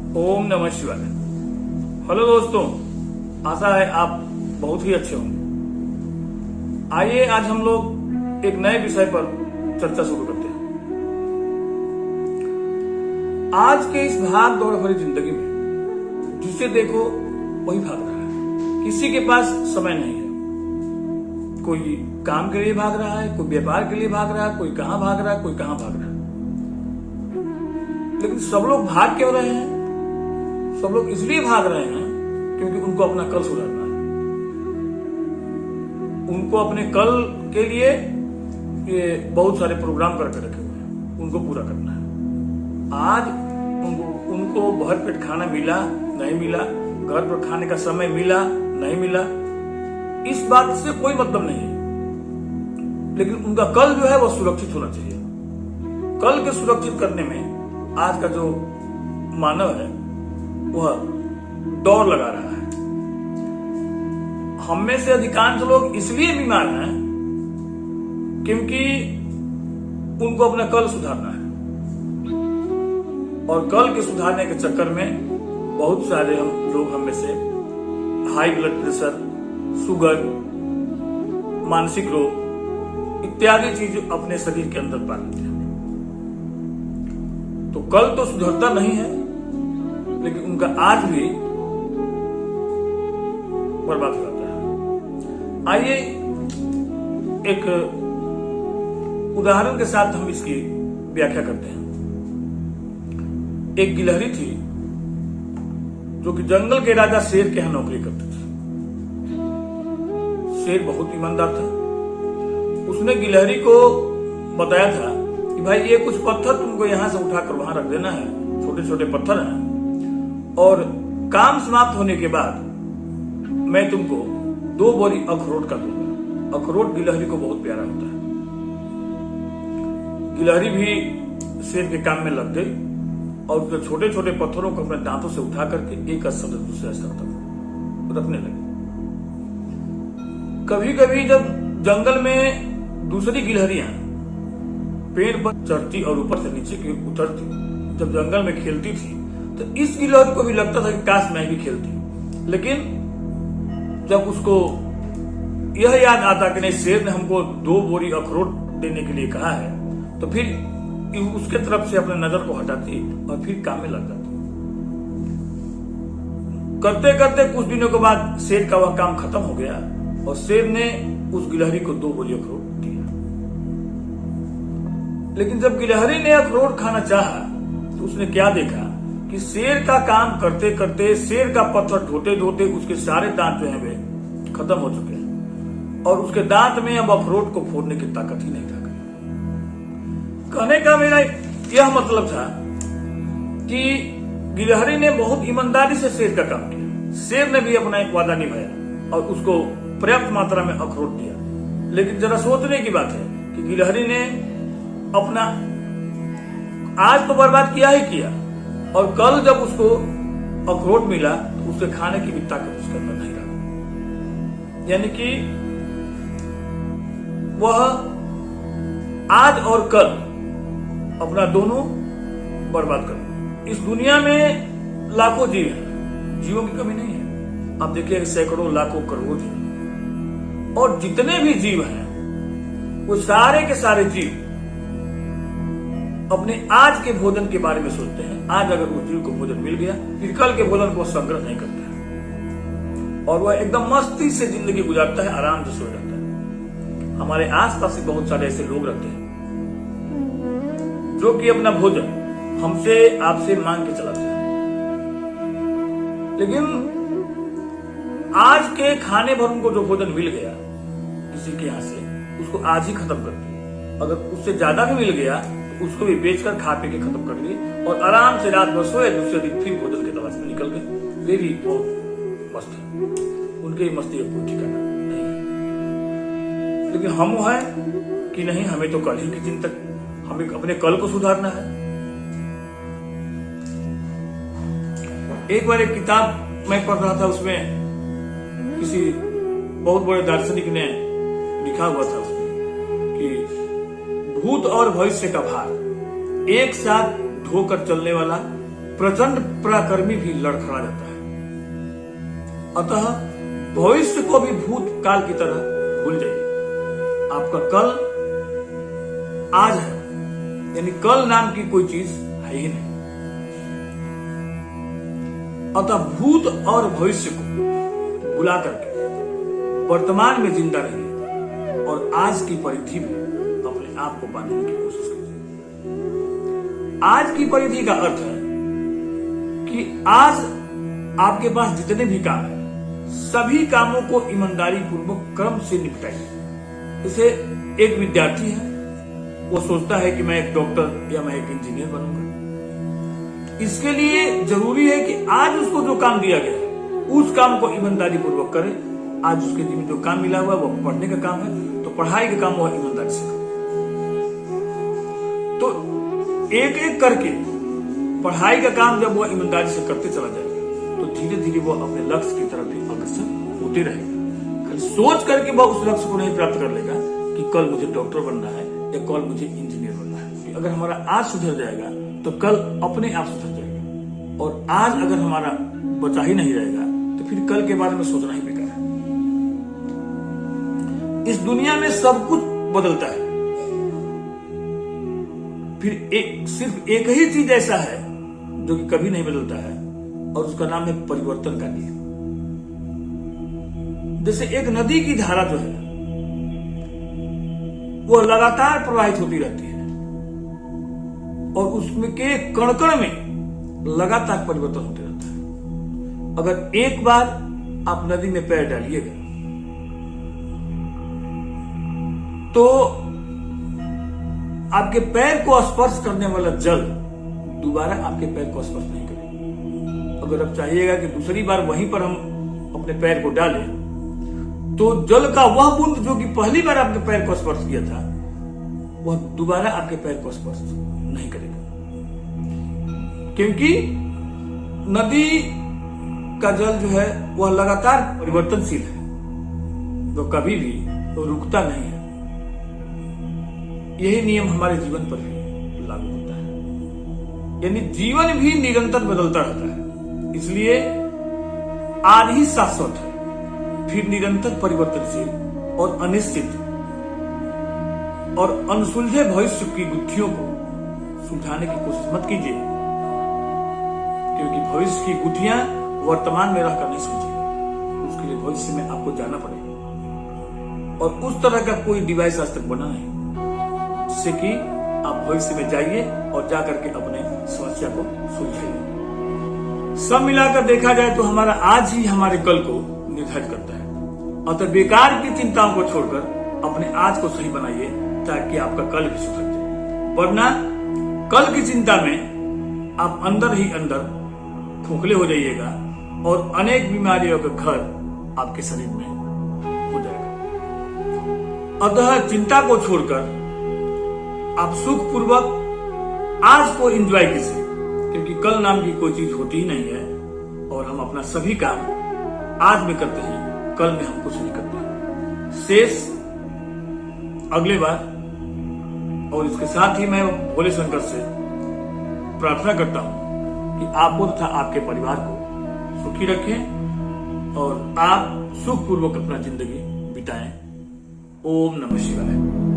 ओम नमः शिवाय। हेलो दोस्तों, आशा है आप बहुत ही अच्छे होंगे। आइए आज हम लोग एक नए विषय पर चर्चा शुरू करते हैं। आज के इस भाग दौड़ भरी जिंदगी में जिसे देखो वही भाग रहा है, किसी के पास समय नहीं है। कोई काम के लिए भाग रहा है, कोई व्यापार के लिए भाग रहा है, कोई कहां भाग रहा है, कोई कहां भाग रहा है। लेकिन सब लोग भाग क्यों रहे हैं? सब लोग इसलिए भाग रहे हैं क्योंकि उनको अपना कल सुधारना है। उनको अपने कल के लिए ये बहुत सारे प्रोग्राम करके रखे हुए हैं, उनको पूरा करना है। आज उनको भर पेट खाना मिला नहीं मिला, घर पर खाने का समय मिला नहीं मिला, इस बात से कोई मतलब नहीं है। लेकिन उनका कल जो है वो सुरक्षित होना चाहिए। कल के सुरक्षित करने में आज का जो मानव है वह दौड़ लगा रहा है। हम में से अधिकांश लोग इसलिए बीमार हैं क्योंकि उनको अपना कल सुधारना है, और कल के सुधारने के चक्कर में बहुत सारे लोग हम में से हाई ब्लड प्रेशर, शुगर, मानसिक रोग इत्यादि चीज अपने शरीर के अंदर पा लेते हैं। तो कल तो सुधरता नहीं है, लेकिन उनका आज भी बर्बाद हो जाता है। आइए एक उदाहरण के साथ हम इसकी व्याख्या करते हैं। एक गिलहरी थी जो कि जंगल के राजा शेर के यहां नौकरी करती थी। शेर बहुत ईमानदार था। उसने गिलहरी को बताया था कि भाई ये कुछ पत्थर तुमको यहां से उठाकर वहां रख देना है, छोटे छोटे पत्थर हैं, और काम समाप्त होने के बाद मैं तुमको 2 बोरी अखरोट का दूंगा। अखरोट गिलहरी को बहुत प्यारा होता है। गिलहरी भी शेर के काम में लग गई और उसने छोटे छोटे पत्थरों को अपने दांतों से उठा करके एक स्तर से दूसरे स्तर तक रखने लगी। कभी कभी जब जंगल में दूसरी गिलहरियां पेड़ पर चढ़ती और ऊपर से नीचे की उतरती, जब जंगल में खेलती थी, तो इस गिलहरी को भी लगता था कि काश मैं भी खेलती। लेकिन जब उसको यह याद आता कि नहीं, शेर ने हमको 2 बोरी अखरोट देने के लिए कहा है, तो फिर उसके तरफ से अपने नजर को हटाती और फिर काम में लग जाती। करते करते कुछ दिनों के बाद शेर का वह काम खत्म हो गया और शेर ने उस गिलहरी को 2 बोरी अखरोट दिया। लेकिन जब गिलहरी ने अखरोट खाना चाहा तो उसने क्या देखा कि शेर का काम करते करते, शेर का पत्थर ढोते ढोते उसके सारे दांत जो है वे खत्म हो चुके हैं और उसके दांत में अब अखरोट को फोड़ने की ताकत ही नहीं था। कहने का मेरा यह मतलब था कि गिलहरी ने बहुत ईमानदारी से शेर का काम किया। शेर ने भी अपना एक वादा निभाया और उसको पर्याप्त मात्रा में अखरोट दिया। लेकिन जरा सोचने की बात है कि गिलहरी ने अपना आज तो बर्बाद किया ही किया, और कल जब उसको अखरोट मिला तो उसके खाने की भी ताकत उसके अंदर नहीं रहा। यानी कि वह आज और कल अपना दोनों बर्बाद कर। इस दुनिया में लाखों जीव हैं, जीवों की कमी नहीं है। आप देखिए सैकड़ों लाखों करोड़ों जीव, और जितने भी जीव हैं वो सारे के सारे जीव अपने आज के भोजन के बारे में सोचते हैं। आज अगर उस जीव को भोजन मिल गया, फिर कल के भोजन को संग्रह नहीं करता है और वह एकदम मस्ती से जिंदगी गुजारता है, आराम से सो जाता है। हमारे आसपास भी बहुत सारे ऐसे लोग रहते हैं जो कि अपना भोजन हमसे आपसे मांग के चलाते हैं, लेकिन आज के खाने भर उनको जो भोजन मिल गया किसी के यहां से, उसको आज ही खत्म कर दिया। अगर उससे ज्यादा भी मिल गया तो उसको भी बेचकर खा पी के खत्म कर लिए और आराम से रात भर सोए, दूसरे दिन फिर भोजन के तलाश में निकल गए। वे भी बहुत मस्त है, उनके मस्ती का कोई ठिकाना नहीं है। लेकिन हम वो है कि नहीं, हमें तो कल ही की चिंता, हमें अपने कल को सुधारना है। एक बार एक किताब मैं पढ़ रहा था, उसमें किसी बहुत बड़े दार्शनिक ने लिखा हुआ था उसमें कि भूत और भविष्य का भार एक साथ ढोकर चलने वाला प्रचंड पराक्रमी भी लड़खड़ा जाता है। अतः भविष्य को भी भूतकाल की तरह भूल जाइए। आपका कल आज है, यानी कल नाम की कोई चीज है ही नहीं। अतः भूत और भविष्य को भुला करके वर्तमान में जिंदा रहिए और आज की परिधि में अपने आप को बांधने की कोशिश कीजिए। आज की परिधि का अर्थ है कि आज आपके पास जितने भी काम है, सभी कामों को ईमानदारी पूर्वक क्रम से निपटाइए। जैसे एक विद्यार्थी है, वो सोचता है कि मैं एक डॉक्टर या मैं एक इंजीनियर बनूंगा। इसके लिए जरूरी है कि आज उसको जो काम दिया गया है उस काम को ईमानदारी पूर्वक करे। आज उसके लिए जो काम मिला हुआ है वो पढ़ने का काम है, तो पढ़ाई का काम वो ईमानदारी से करे। तो एक एक करके पढ़ाई का काम जब वो ईमानदारी से करते चला जाएगा तो धीरे धीरे वो अपने लक्ष्य की तरफ भी अग्रसर होते रहेगा। खाली सोच करके वह उस लक्ष्य को नहीं प्राप्त कर लेगा कि कल मुझे डॉक्टर बनना है या कल मुझे इंजीनियर बनना है। अगर हमारा आज सुधर जाएगा तो कल अपने आप सुधर जाएगा, और आज अगर हमारा बचा ही नहीं रहेगा तो फिर कल के बारे में सोचना ही बेकार है। इस दुनिया में सब कुछ बदलता है, फिर सिर्फ एक ही चीज ऐसा है जो कि कभी नहीं बदलता है, और उसका नाम है परिवर्तन का नियम। जैसे एक नदी की धारा जो है वो लगातार प्रवाहित होती रहती है और उसमें के कण कण में लगातार परिवर्तन होते रहता है। अगर एक बार आप नदी में पैर डालिएगा तो आपके पैर को स्पर्श करने वाला जल दोबारा आपके पैर को स्पर्श नहीं करेगा। अगर आप चाहिएगा कि दूसरी बार वहीं पर हम अपने पैर को डालें तो जल का वह बूंद जो कि पहली बार आपके पैर को स्पर्श किया था वह दोबारा आपके पैर को स्पर्श नहीं करेगा, क्योंकि नदी का जल जो है वह लगातार परिवर्तनशील है, तो कभी भी तो रुकता नहीं है। यही नियम हमारे जीवन पर भी लागू होता है, यानी जीवन भी निरंतर बदलता रहता है। इसलिए आज ही शाश्वत है, फिर निरंतर परिवर्तनशील और अनिश्चित और अनसुलझे भविष्य की गुत्थियों को सुलझाने की कोशिश मत कीजिए, क्योंकि भविष्य की गुत्थियां वर्तमान में रहकर नहीं सुलझेगी। उसके लिए भविष्य में आपको जाना पड़ेगा, और उस तरह का कोई डिवाइस आज तक बना नहीं जिससे कि आप भविष्य में जाइए और जाकर के अपने समस्या को सुलझाइए। सब मिलाकर देखा जाए तो हमारा आज ही हमारे कल को निर्धारित करता है। अतः बेकार की चिंताओं को छोड़कर अपने आज को सही बनाइए ताकि आपका कल भी सुधर जाए, वरना कल की चिंता में आप अंदर ही अंदर खोखले हो जाइएगा और अनेक बीमारियों का घर आपके शरीर में हो जाएगा। अतः चिंता को छोड़कर आप सुखपूर्वक आज को एंजॉय कीजिए, क्योंकि कल नाम की कोई चीज होती ही नहीं है, और हम अपना सभी काम आज में करते हैं, कल में हम कुछ नहीं करते। शेष अगले बार। और इसके साथ ही मैं भोले शंकर से प्रार्थना करता हूं कि आपको तथा आपके परिवार को सुखी रखें और आप सुखपूर्वक अपना जिंदगी बिताएं। ओम नमः शिवाय।